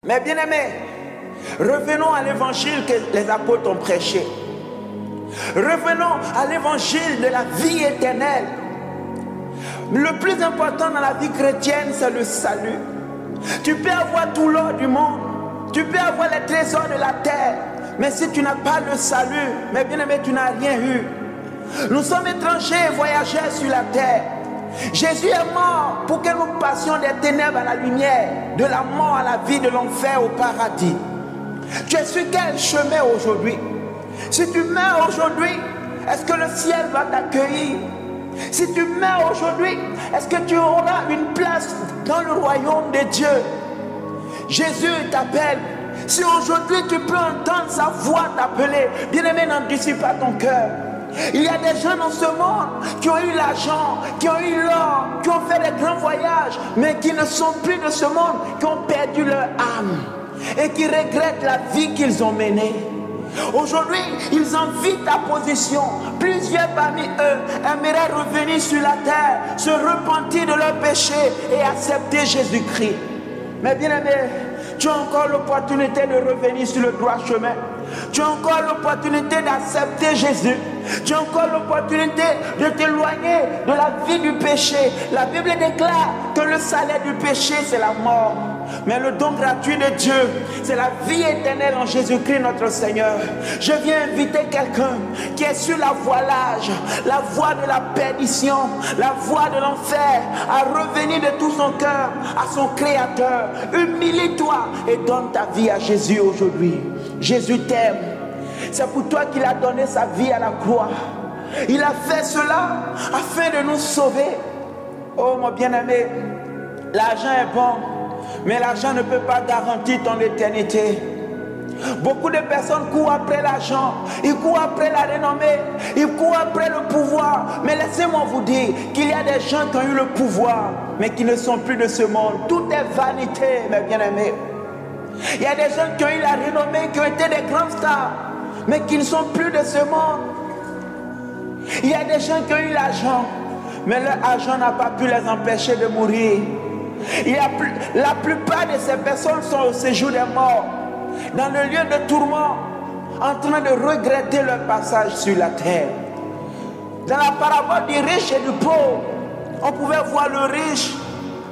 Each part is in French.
Mais bien aimés, revenons à l'évangile que les apôtres ont prêché. Revenons à l'évangile de la vie éternelle. Le plus important dans la vie chrétienne, c'est le salut. Tu peux avoir tout l'or du monde, tu peux avoir les trésors de la terre, mais si tu n'as pas le salut, mais bien aimé, tu n'as rien eu. Nous sommes étrangers et voyageurs sur la terre. Jésus est mort pour que nous passions des ténèbres à la lumière, de la mort à la vie, de l'enfer au paradis. Tu es sur quel chemin aujourd'hui? Si tu meurs aujourd'hui, est-ce que le ciel va t'accueillir? Si tu meurs aujourd'hui, est-ce que tu auras une place dans le royaume de Dieu? Jésus t'appelle. Si aujourd'hui tu peux entendre sa voix t'appeler, bien-aimé, n'anticipe pas ton cœur. Il y a des gens dans ce monde qui ont eu l'argent, qui ont eu l'or, qui ont fait des grands voyages, mais qui ne sont plus de ce monde, qui ont perdu leur âme et qui regrettent la vie qu'ils ont menée. Aujourd'hui, ils envient ta position. Plusieurs parmi eux aimeraient revenir sur la terre, se repentir de leurs péchés et accepter Jésus-Christ. Mais bien aimé, tu as encore l'opportunité de revenir sur le droit chemin. Tu as encore l'opportunité d'accepter Jésus. Tu as encore l'opportunité de t'éloigner de la vie du péché. La Bible déclare que le salaire du péché, c'est la mort. Mais le don gratuit de Dieu, c'est la vie éternelle en Jésus-Christ notre Seigneur. Je viens inviter quelqu'un qui est sur la voie large, la voie de la perdition, la voie de l'enfer, à revenir de tout son cœur à son Créateur. Humilie-toi et donne ta vie à Jésus aujourd'hui. Jésus t'aime. C'est pour toi qu'il a donné sa vie à la croix. Il a fait cela afin de nous sauver. Oh mon bien-aimé, l'argent est bon, mais l'argent ne peut pas garantir ton éternité. Beaucoup de personnes courent après l'argent, ils courent après la renommée, ils courent après le pouvoir. Mais laissez-moi vous dire qu'il y a des gens qui ont eu le pouvoir, mais qui ne sont plus de ce monde. Tout est vanité, mes bien-aimés. Il y a des gens qui ont eu la renommée, qui ont été des grands stars, mais qui ne sont plus de ce monde. Il y a des gens qui ont eu l'argent, mais leur argent n'a pas pu les empêcher de mourir. La plupart de ces personnes sont au séjour des morts, dans le lieu de tourment, en train de regretter leur passage sur la terre. Dans la parabole du riche et du pauvre, on pouvait voir le riche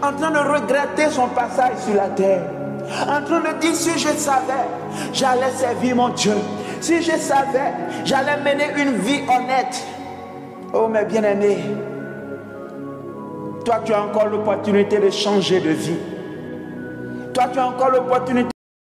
en train de regretter son passage sur la terre, en train de dire: si je savais, j'allais servir mon Dieu. Si je savais, j'allais mener une vie honnête. Oh mes bien-aimés, toi tu as encore l'opportunité de changer de vie. Toi tu as encore l'opportunité